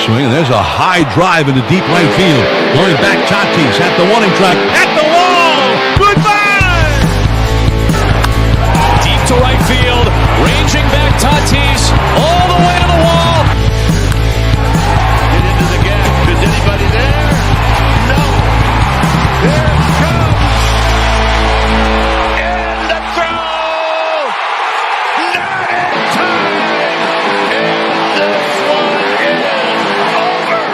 swing, and there's a high drive into deep right field. Going back, Tatis at the warning track, at the wall. Goodbye! Deep to right field, ranging back Tatis, all the way to the wall. Get into the gap. Is anybody there? No. There it comes. And the throw. Not in time. And this one is over.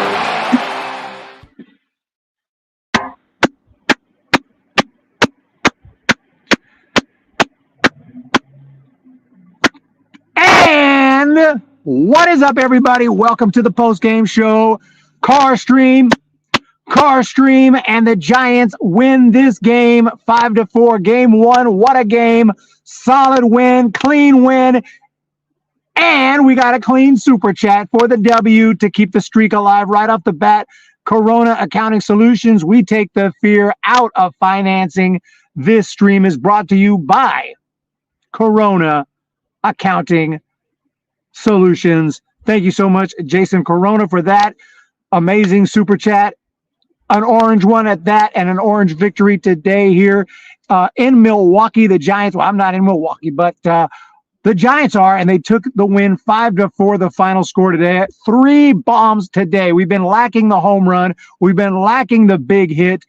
And what is up, everybody? Welcome to the Postgame Show. Car Stream, and the Giants win this game 5-4. Game one. What a game. Solid win, clean win. And we got a clean super chat for the W to keep the streak alive right off the bat. Corona Accounting Solutions. We take the fear out of financing. This stream is brought to you by Corona Accounting Solutions. Thank you so much, Jason Corona, for that amazing super chat. An orange one at that, and an orange victory today here in Milwaukee. The Giants, well, I'm not in Milwaukee, but the Giants are, and they took the win 5-4, the final score today. 3 bombs today. We've been lacking the home run. We've been lacking the big hit.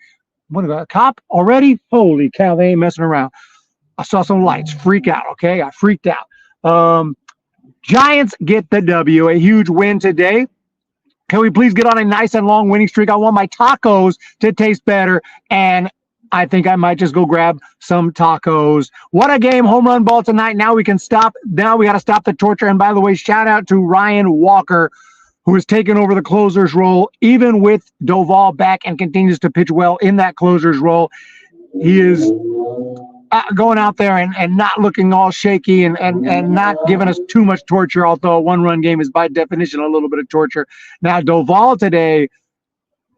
What about a cop already? Holy cow, they ain't messing around. I saw some lights freak out, okay? I freaked out. Giants get the W, a huge win today. Can we please get on a nice and long winning streak? I want my tacos to taste better, and I think I might just go grab some tacos. What a game, home run ball tonight. Now we can stop. Now we got to stop the torture. And by the way, shout out to Ryan Walker, who has taken over the closer's role, even with Doval back, and continues to pitch well in that closer's role. He is going out there and not looking all shaky and not giving us too much torture, although a one-run game is by definition a little bit of torture. Now, Doval today,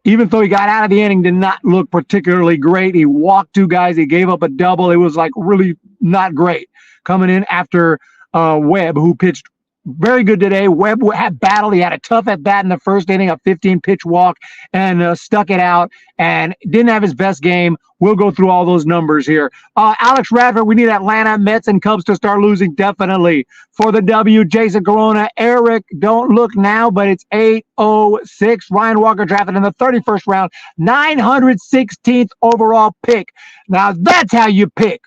even though he got out of the inning, did not look particularly great. He walked 2 guys. He gave up a double. It was like really not great. Coming in after Webb, who pitched very good today. Webb had battled. He had a tough at bat in the first inning, a 15-pitch walk, and stuck it out and didn't have his best game. We'll go through all those numbers here. Alex Radford, we need Atlanta, Mets, and Cubs to start losing, definitely. For the W, Jason Corona. Eric, don't look now, but it's 8:06. Ryan Walker drafted in the 31st round, 916th overall pick. Now, that's how you pick.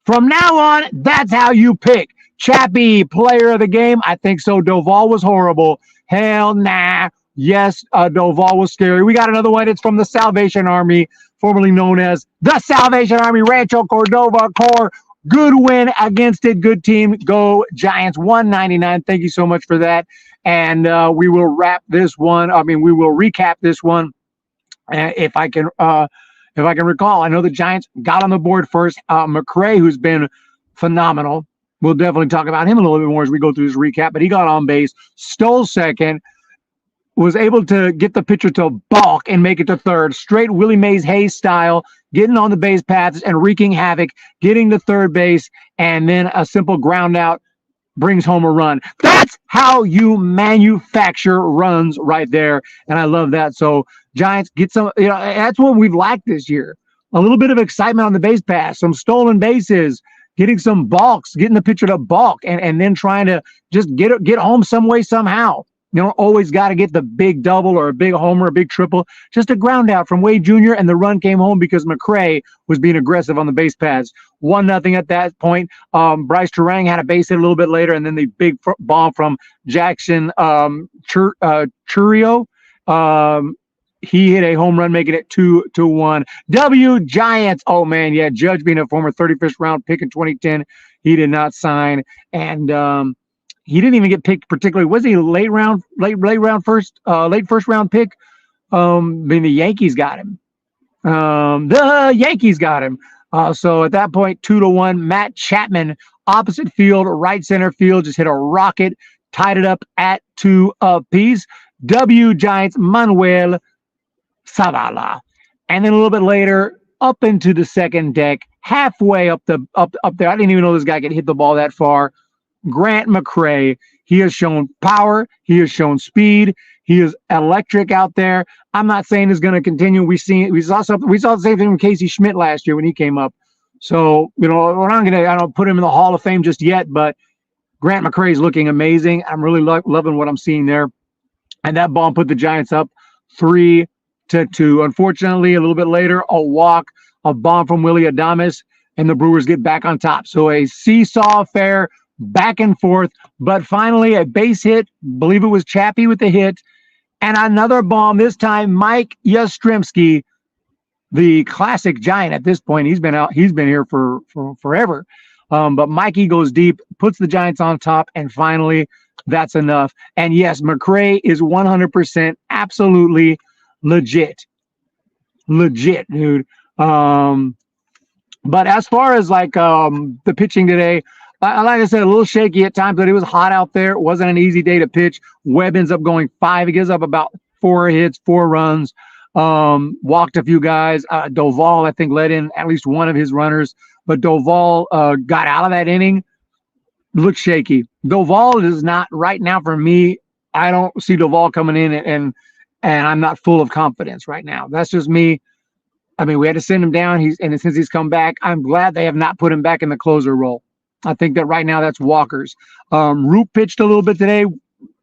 From now on, that's how you pick. Chappie, player of the game. I think so. Doval was horrible. Hell nah. Yes, Doval was scary. We got another one. It's from the Salvation Army, formerly known as the Salvation Army, Rancho Cordova Corps. Good win against it. Good team. Go Giants. 199. Thank you so much for that. And we will wrap this one. We will recap this one if I can recall. I know the Giants got on the board first. McRae, who's been phenomenal. We'll definitely talk about him a little bit more as we go through this recap, but he got on base, stole second, was able to get the pitcher to balk and make it to third. Straight Willie Mays Hayes style, getting on the base paths and wreaking havoc, getting to third base, and then a simple ground out brings home a run. That's how you manufacture runs right there, and I love that. So Giants get some, that's what we've lacked this year. A little bit of excitement on the base pass, some stolen bases, getting some balks, getting the pitcher to balk, and then trying to just get home some way, somehow. You don't always got to get the big double or a big homer, a big triple. Just a ground out from Wade Jr., and the run came home because McRae was being aggressive on the base paths. 1-0 at that point. Bryce Terang had a base hit a little bit later, and then the big bomb from Jackson Chourio. He hit a home run, making it 2-1. W Giants. Oh man, yeah. Judge being a former 31st round pick in 2010, he did not sign, and he didn't even get picked particularly. Was he a late first round pick? The Yankees got him. So at that point, 2-1. Matt Chapman, opposite field, right center field, just hit a rocket, tied it up at 2 apiece. W Giants, Manuel Zavala. And then a little bit later, up into the second deck, halfway up there. I didn't even know this guy could hit the ball that far. Grant McRae He has shown power. He has shown speed. He is electric out there. I'm not saying it's going to continue. We saw the same thing with Casey Schmidt last year when he came up. So, we're not going to, I don't put him in the Hall of Fame just yet, but Grant McCray is looking amazing. I'm really loving what I'm seeing there. And that ball put the Giants up 3-2. Unfortunately, a little bit later, a walk, a bomb from Willie Adames, and the Brewers get back on top. So a seesaw affair, back and forth, but finally a base hit. Believe it was Chappie with the hit, and another bomb. This time, Mike Yastrzemski, the classic Giant at this point. He's been here for forever. But Mikey goes deep, puts the Giants on top, and finally, that's enough. And yes, McCray is 100% absolutely legit, dude. But as far as the pitching today, like I said, a little shaky at times, but it was hot out there. It wasn't an easy day to pitch. Webb ends up going 5. He gives up about 4 hits, 4 runs, walked a few guys. Doval, I think, let in at least one of his runners, but Doval got out of that inning. Looked shaky. Doval is not right now for me. I don't see Doval coming in, and I'm not full of confidence right now. That's just me. I mean, we had to send him down. And since he's come back, I'm glad they have not put him back in the closer role. I think that right now that's Walker's. Root pitched a little bit today, a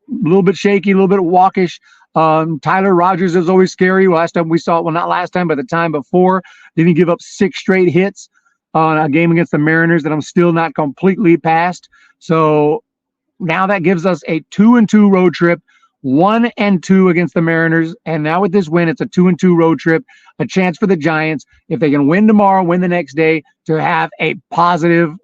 little bit shaky, a little bit walkish. Tyler Rogers is always scary. Last time we saw it, well, not last time, but the time before, didn't he give up 6 straight hits on a game against the Mariners that I'm still not completely past. So now that gives us a 2-2 road trip, 1-2 against the Mariners. And now with this win, it's a 2-2 road trip, a chance for the Giants, if they can win tomorrow, win the next day, to have a positive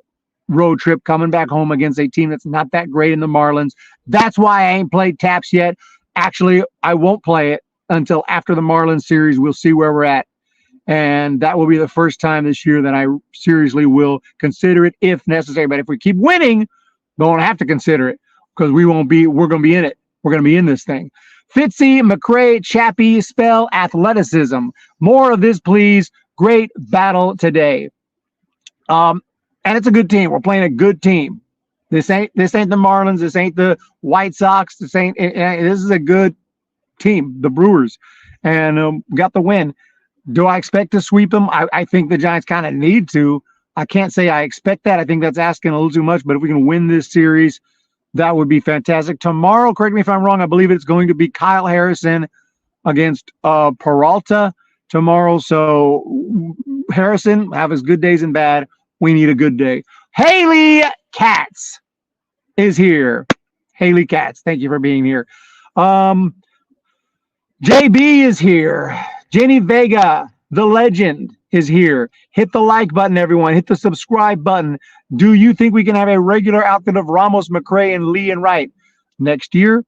road trip coming back home against a team that's not that great in the Marlins. That's why I ain't played Taps yet. Actually, I won't play it until after the Marlins series. We'll see where we're at. And that will be the first time this year that I seriously will consider it if necessary. But if we keep winning, don't have to consider it, because we're going to be in it. We're going to be in this thing. Fitzy, McCray, Chappie, spell athleticism. More of this, please. Great battle today. And it's a good team. We're playing a good team. This ain't the Marlins. This ain't the White Sox. This is a good team, the Brewers, and got the win. Do I expect to sweep them? I think the Giants kind of need to. I can't say I expect that. I think that's asking a little too much, but if we can win this series, that would be fantastic. Tomorrow, correct me if I'm wrong, I believe it's going to be Kyle Harrison against Peralta tomorrow. So Harrison, have his good days and bad. We need a good day. Haley Katz is here. Haley Katz, thank you for being here. JB is here. Jenny Vega, the legend, is here. Hit the like button, everyone. Hit the subscribe button. Do you think we can have a regular outfit of Ramos, McCray, and Lee and Wright next year?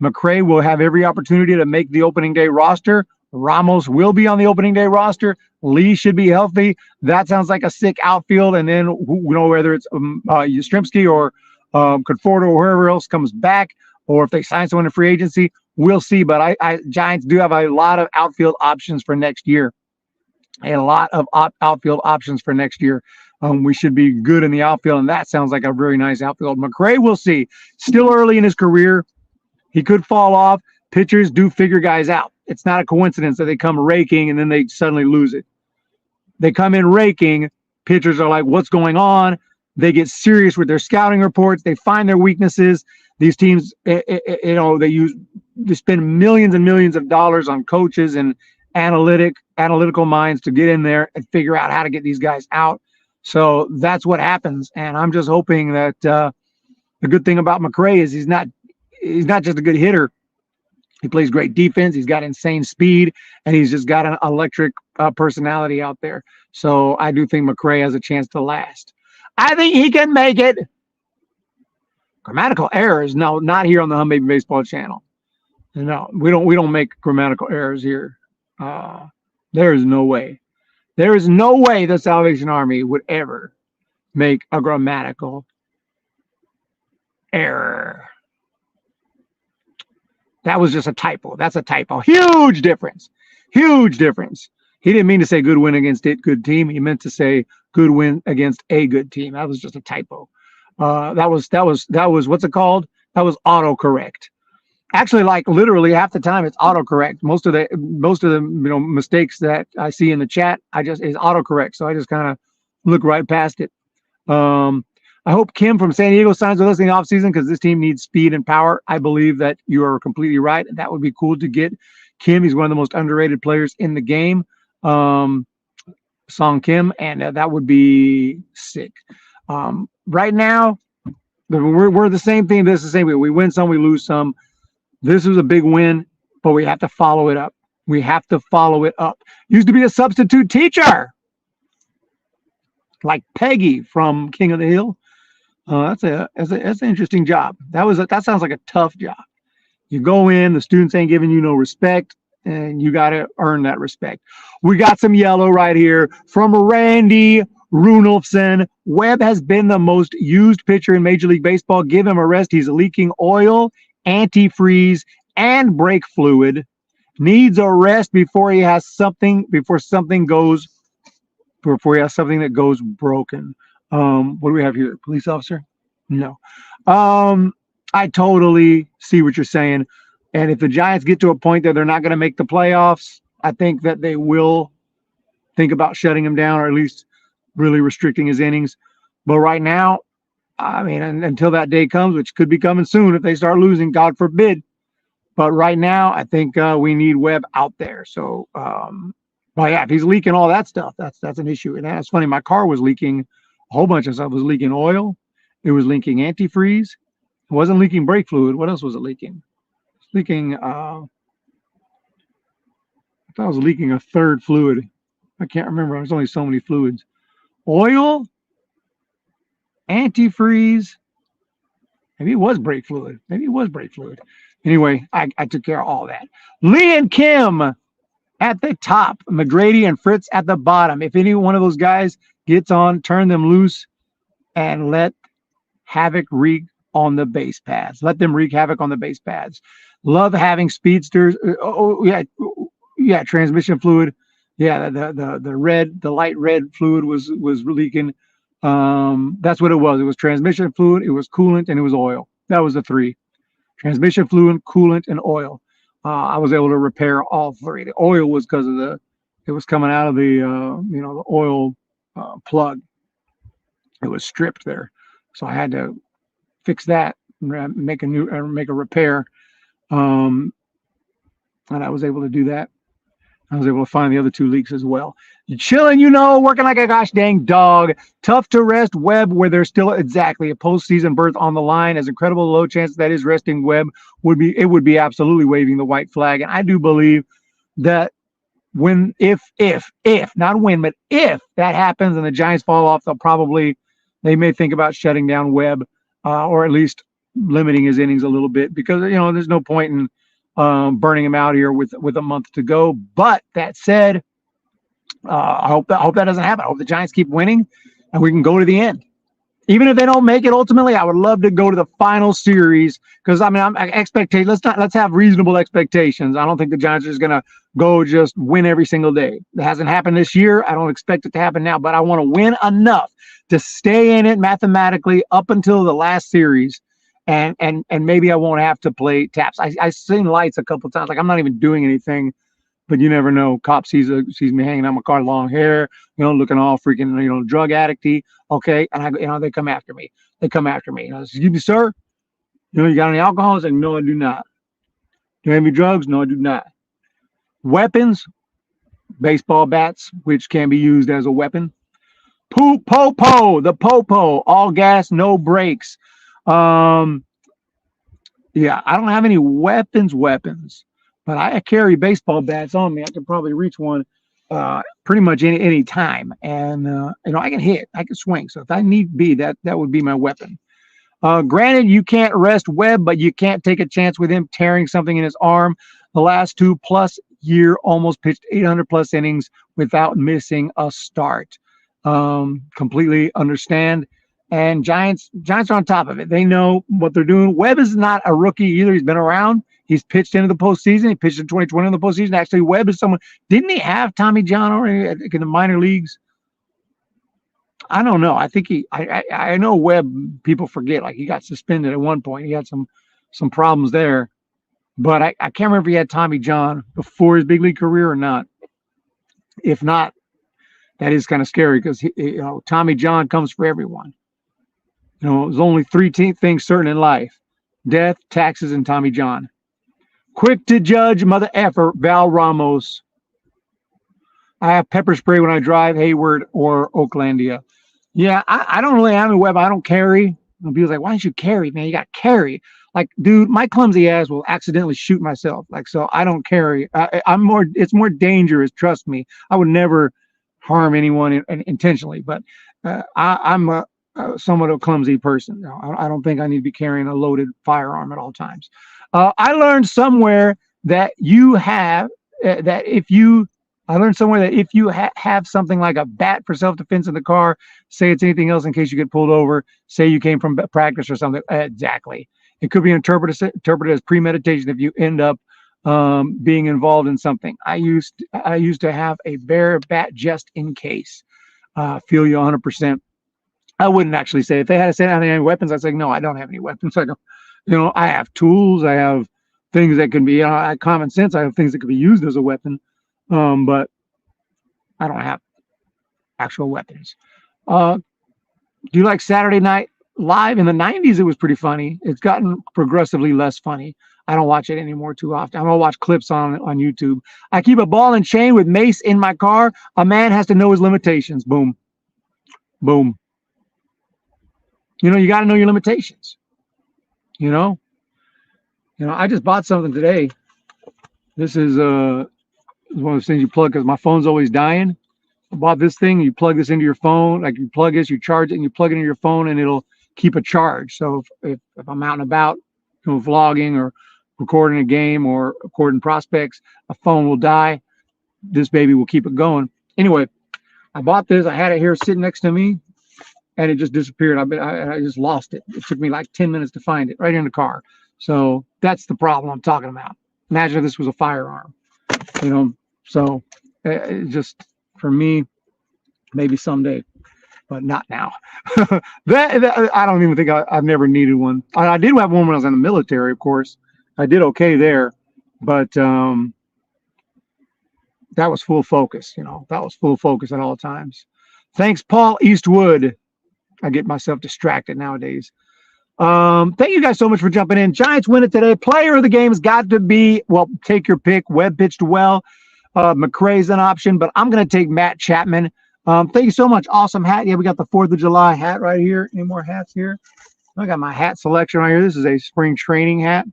McCray will have every opportunity to make the opening day roster. Ramos will be on the opening day roster. Lee should be healthy. That sounds like a sick outfield. And then, whether it's Yastrzemski or Conforto or whoever else comes back, or if they sign someone in free agency, we'll see. But Giants do have a lot of outfield options for next year. A lot of outfield options for next year. We should be good in the outfield, and that sounds like a very nice outfield. McCray, we'll see. Still early in his career. He could fall off. Pitchers do figure guys out. It's not a coincidence that they come raking and then they suddenly lose it. They come in raking. Pitchers are like, what's going on? They get serious with their scouting reports. They find their weaknesses. These teams, they spend millions and millions of dollars on coaches and analytical minds to get in there and figure out how to get these guys out. So that's what happens. And I'm just hoping that the good thing about McCray is he's not just a good hitter. He plays great defense. He's got insane speed, and he's just got an electric personality out there. So I do think McCray has a chance to last. I think he can make it. Grammatical errors, no, not here on the Humm Baby Baseball channel. No, we don't make grammatical errors here. There is no way. There is no way the Salvation Army would ever make a grammatical error. That was just a typo. That's a typo. Huge difference. Huge difference. He didn't mean to say good win against a good team. He meant to say good win against a good team. That was just a typo. That was what's it called? That was autocorrect. Actually, like literally half the time it's autocorrect. Most of the mistakes that I see in the chat, is autocorrect. So I just kind of look right past it. I hope Kim from San Diego signs with us in the offseason because this team needs speed and power. I believe that you are completely right. That would be cool to get Kim. He's one of the most underrated players in the game. Song Kim, and that would be sick. Right now, we're the same thing. This is the same way. We win some, we lose some. This is a big win, but we have to follow it up. We have to follow it up. Used to be a substitute teacher, like Peggy from King of the Hill. That's an interesting job. That sounds like a tough job. You go in, the students ain't giving you no respect, and you got to earn that respect. We got some yellow right here from Randy Runolfson. Webb has been the most used pitcher in Major League Baseball. Give him a rest. He's leaking oil, antifreeze, and brake fluid. Needs a rest before he has something that goes broken. What do we have here? Police officer? No. I totally see what you're saying. And if the Giants get to a point that they're not going to make the playoffs, I think that they will think about shutting him down or at least really restricting his innings. But right now, I mean, until that day comes, which could be coming soon if they start losing, God forbid. But right now, I think we need Webb out there. So, well, yeah, if he's leaking all that stuff, that's an issue. And that's funny. My car was leaking a whole bunch of stuff. It was leaking oil. It was leaking antifreeze. It wasn't leaking brake fluid. What else was it leaking? Leaking. I thought it was leaking a third fluid. I can't remember. There's only so many fluids. Oil, antifreeze. Maybe it was brake fluid. Anyway, I took care of all that. Lee and Kim at the top, McGrady and Fritz at the bottom. If any one of those guys gets on, turn them loose and let havoc wreak on the base paths. Let them wreak havoc on the base paths. Love having speedsters. Yeah, transmission fluid. Yeah, the light red fluid was leaking. That's what it was. It was transmission fluid, it was coolant, and it was oil. That was the three. Transmission fluid, coolant, and oil. I was able to repair all three. The oil was because of it was coming out of the oil plug. It was stripped there, so I had to fix that, make a repair, and I was able to do that. I was able to find the other two leaks as well. You're chilling, working like a gosh dang dog. Tough to rest Webb where there's still exactly a postseason berth on the line. As incredible low chance that is resting Webb would be absolutely waving the white flag. And I do believe that if not when, but if that happens and the Giants fall off, they may think about shutting down Webb or at least limiting his innings a little bit because, there's no point in burning him out here with a month to go. But that said, I hope that doesn't happen. I hope the Giants keep winning and we can go to the end. Even if they don't make it ultimately, I would love to go to the final series because I'm expecting. Let's have reasonable expectations. I don't think the Giants are just gonna go just win every single day. It hasn't happened this year. I don't expect it to happen now, but I want to win enough to stay in it mathematically up until the last series. And maybe I won't have to play taps. I've seen lights a couple of times. Like I'm not even doing anything, but you never know. Cop sees me hanging out my car, long hair, looking all freaking, drug addicty. Okay, and they come after me. Excuse me, sir. You got any alcohol? I said, no, I do not. Do you have any drugs? No, I do not. Weapons, baseball bats, which can be used as a weapon. The popo, all gas, no brakes. Yeah, I don't have any weapons, but I carry baseball bats on me. I can probably reach one pretty much any time, and I can hit, I can swing. So if I need be, that would be my weapon. Granted, you can't rest Webb, but you can't take a chance with him tearing something in his arm. The last 2+ year almost pitched 800+ innings without missing a start. Completely understand. And Giants are on top of it. They know what they're doing. Webb is not a rookie either. He's been around. He's pitched into the postseason. He pitched in 2020 in the postseason. Actually, Webb is someone. Didn't he have Tommy John already in the minor leagues? I don't know. I think I know Webb. People forget. Like he got suspended at one point. He had some some problems there. But I can't remember if he had Tommy John before his big league career or not. If not, that is kind of scary because Tommy John comes for everyone. There's only three things certain in life: death, taxes, and Tommy John. Quick to judge, mother effer, Val Ramos. I have pepper spray when I drive Hayward or Oaklandia. Yeah, I don't really have any weapon. I don't carry. And people's like, why don't you carry, man? You got to carry. Like, dude, my clumsy ass will accidentally shoot myself. Like, so I don't carry. It's more dangerous. Trust me. I would never harm anyone intentionally, but I'm somewhat of a clumsy person. I don't think I need to be carrying a loaded firearm at all times. I learned somewhere that if you have something like a bat for self-defense in the car, say it's anything else in case you get pulled over, say you came from practice or something. Exactly. It could be interpreted as premeditation if you end up being involved in something. I used to have a bear bat just in case. Feel you 100%. I wouldn't actually say if they had said I had any weapons, I'd say no, I don't have any weapons. I don't. I have tools. I have things that can be. I have common sense. I have things that could be used as a weapon, but I don't have actual weapons. Do you like Saturday Night Live? In the 90s, it was pretty funny. It's gotten progressively less funny. I don't watch it anymore too often. I'm gonna watch clips on YouTube. I keep a ball and chain with mace in my car. A man has to know his limitations. Boom, boom. You got to know your limitations. I just bought something today. This is one of those things you plug because my phone's always dying. I bought this thing. You plug this into your phone. Like you plug this, you charge it, and you plug it into your phone, and it'll keep a charge. So if I'm out and about, vlogging or recording a game or recording prospects, a phone will die. This baby will keep it going. Anyway, I bought this. I had it here sitting next to me, and it just disappeared. I just lost it. It took me like 10 minutes to find it right in the car. So that's the problem I'm talking about. Imagine if this was a firearm, So it just, for me, maybe someday, but not now. that I don't even think I've never needed one. I did have one when I was in the military, of course. I did okay there, but that was full focus. That was full focus at all times. Thanks, Paul Eastwood. I get myself distracted nowadays. Thank you guys so much for jumping in. Giants win it today. Player of the game has got to be, take your pick. Webb pitched well. McRae's an option, but I'm going to take Matt Chapman. Thank you so much. Awesome hat. Yeah, we got the 4th of July hat right here. Any more hats here? I got my hat selection right here. This is a spring training hat.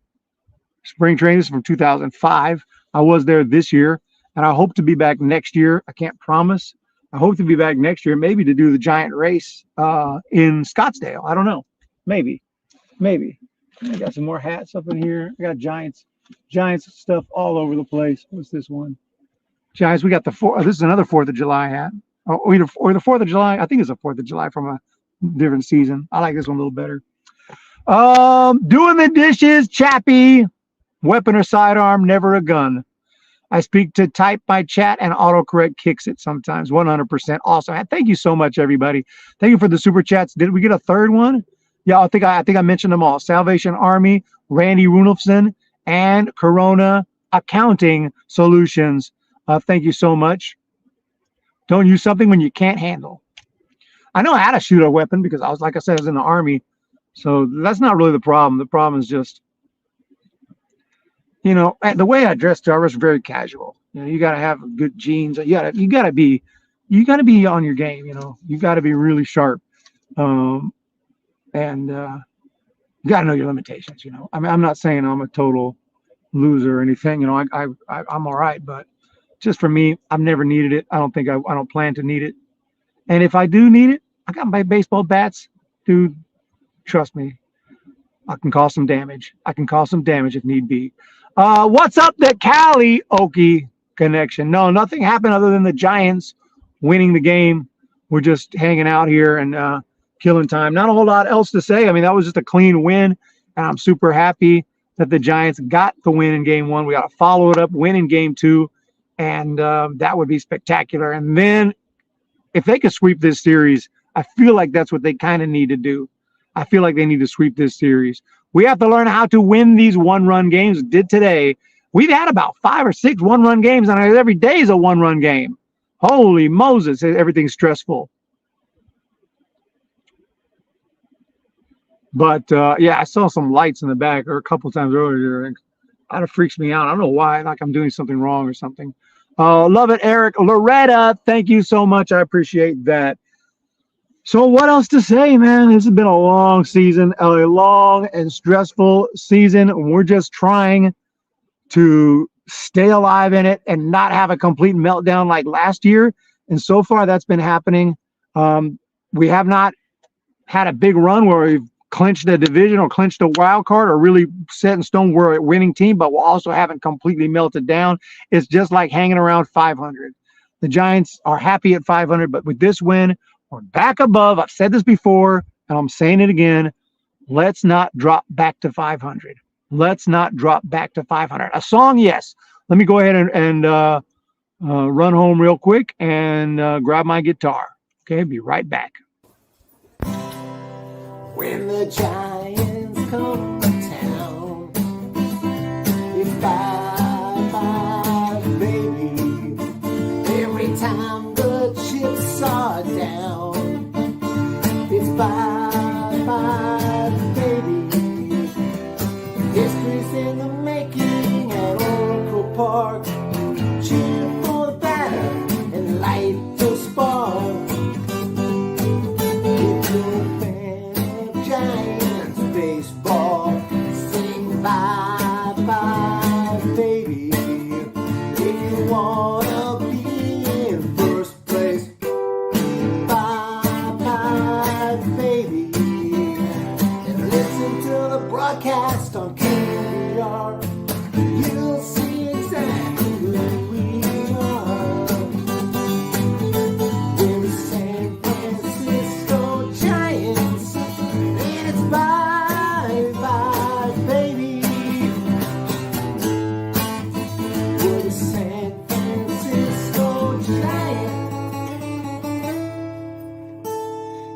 Spring training. This is from 2005. I was there this year, and I hope to be back next year. I can't promise. I hope to be back next year, maybe to do the Giant race in Scottsdale. I don't know. Maybe. I got some more hats up in here. I got Giants stuff all over the place. What's this one? Giants. We got the 4th. This is another 4th of July hat. Or the 4th of July. I think it's a 4th of July from a different season. I like this one a little better. Doing the dishes, Chappie. Weapon or sidearm, never a gun. I speak to type my chat and autocorrect kicks it sometimes. 100%. Awesome. Thank you so much, everybody. Thank you for the super chats. Did we get a third one? Yeah, I think I mentioned them all. Salvation Army, Randy Runolfson, and Corona Accounting Solutions. Thank you so much. Don't use something when you can't handle. I know how to shoot a weapon because I was in the Army. So that's not really the problem. The problem is just, the way I dress, I was very casual. You got to have good jeans. You got to be on your game. You got to be really sharp. And you got to know your limitations. I mean, I'm not saying I'm a total loser or anything. I'm all right, but just for me, I've never needed it. I don't plan to need it. And if I do need it, I got my baseball bats, dude. Trust me, I can cause some damage. If need be. What's up, the Cali Okie connection? No, nothing happened other than the Giants winning the game. We're just hanging out here and killing time. Not a whole lot else to say. I mean, that was just a clean win, and I'm super happy that the Giants got the win in game 1. We got to follow it up, win in game 2, and that would be spectacular. And then if they could sweep this series, I feel like that's what they kind of need to do. I feel like they need to sweep this series. We have to learn how to win these one-run games. Did today. We've had about 5 or 6 one-run games, and every day is a one-run game. Holy Moses, everything's stressful. But, I saw some lights in the back or a couple times earlier. And kind of freaks me out. I don't know why, like I'm doing something wrong or something. Love it, Eric. Loretta, thank you so much. I appreciate that. So what else to say, man? This has been a long season, a long and stressful season. We're just trying to stay alive in it and not have a complete meltdown like last year. And so far that's been happening. We have not had a big run where we've clinched a division or clinched a wild card or really set in stone we're a winning team, but we also haven't completely melted down. It's just like hanging around 500. The Giants are happy at 500, but with this win, we're back above. I've said this before, and I'm saying it again. Let's not drop back to 500. Let's not drop back to 500. A song, yes. Let me go ahead and run home real quick and grab my guitar. Okay, be right back. When the Giants come to town, it's 5-5, baby. Every time the chips are down, it's 5-5, baby. History's in the making at Oracle Park. Cheer for the batter and light the spark. If you're a fan of Giants baseball, sing 5-5, baby. If you wanna be in first place, 5-5, baby. And listen to the broadcast on KBR. You'll see exactly who we are. We're the San Francisco Giants, and it's 5-5, baby. We're the San Francisco Giants,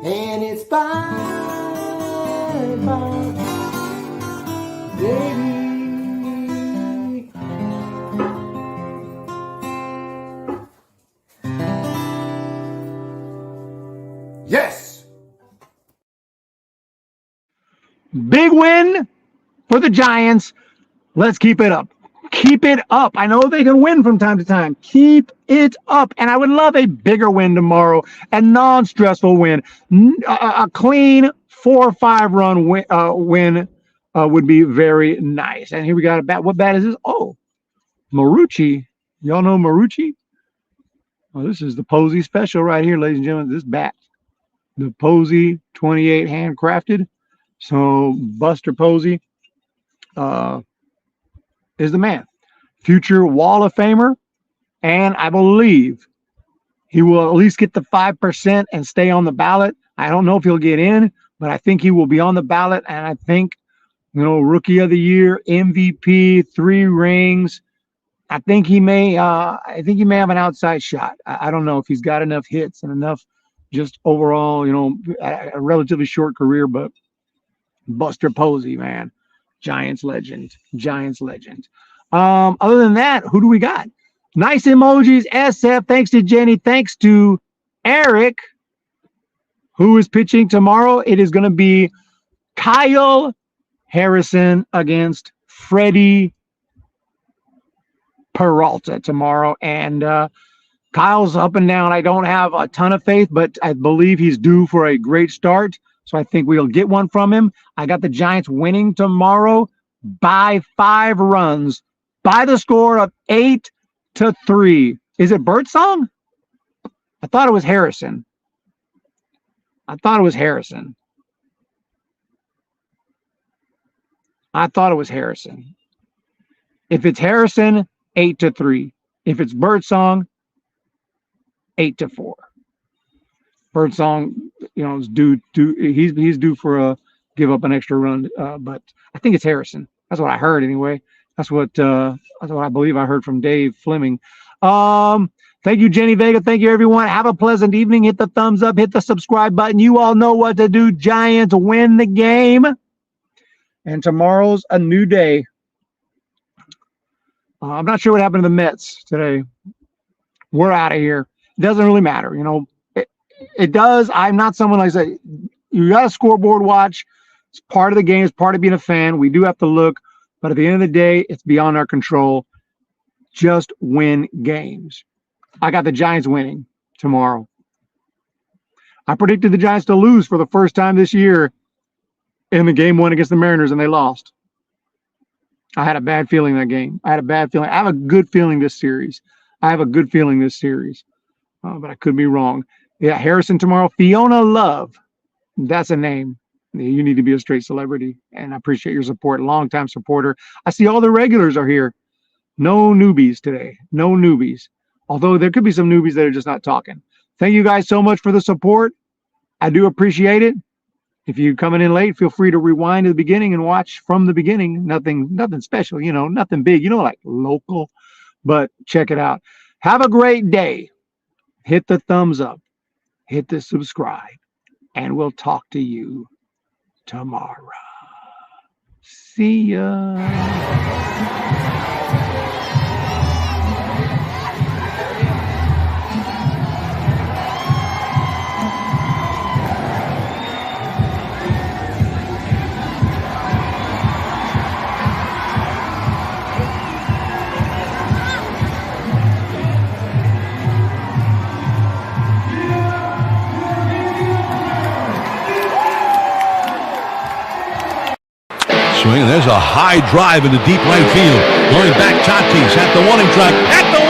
and it's 5-5, baby. Yes! Big win for the Giants. Let's keep it up. Keep it up. I know they can win from time to time. Keep it up. And I would love a bigger win tomorrow, a non-stressful win, a clean 4 or 5 run win would be very nice. And here we got a bat. What bat is this? Oh, Marucci. Y'all know Marucci? Well, this is the Posey special right here, ladies and gentlemen. This bat, the Posey 28 handcrafted. So Buster Posey is the man. Future Wall of Famer. And I believe he will at least get the 5% and stay on the ballot. I don't know if he'll get in, but I think he will be on the ballot. And I think, Rookie of the Year, MVP, 3 rings. I think he may have an outside shot. I don't know if he's got enough hits and enough just overall, a relatively short career, but Buster Posey, man, Giants legend. Other than that, who do we got? Nice emojis, SF. Thanks to Jenny. Thanks to Eric, who is pitching tomorrow. It is going to be Kyle Harrison against Freddie Peralta tomorrow. And Kyle's up and down. I don't have a ton of faith, but I believe he's due for a great start. So I think we'll get one from him. I got the Giants winning tomorrow by 5 runs by the score of 8-3. Is it Birdsong? I thought it was Harrison. I thought it was Harrison. If it's Harrison, 8-3. If it's Birdsong, 8-4. Birdsong, is due. He's due for a give up an extra run, but I think it's Harrison. That's what I heard anyway. That's what I believe I heard from Dave Fleming. Thank you, Jenny Vega. Thank you, everyone. Have a pleasant evening. Hit the thumbs up. Hit the subscribe button. You all know what to do. Giants win the game. And tomorrow's a new day. I'm not sure what happened to the Mets today. We're out of here. It doesn't really matter. It does. I'm not someone like I say, you got a scoreboard watch. It's part of the game. It's part of being a fan. We do have to look. But at the end of the day, it's beyond our control. Just win games. I got the Giants winning tomorrow. I predicted the Giants to lose for the first time this year in the game one against the Mariners, and they lost. I had a bad feeling that game. I have a good feeling this series. But I could be wrong. Yeah, Harrison tomorrow. Fiona Love. That's a name. You need to be a straight celebrity, and I appreciate your support. Longtime supporter. I see all the regulars are here. No newbies today. No newbies. Although there could be some newbies that are just not talking. Thank you guys so much for the support. I do appreciate it. If you're coming in late, feel free to rewind to the beginning and watch from the beginning. Nothing special, nothing big, like local, but check it out. Have a great day. Hit the thumbs up, hit the subscribe, and we'll talk to you tomorrow. See ya. Swing, and there's a high drive into deep right field. Going back, Tatis at the warning track. At the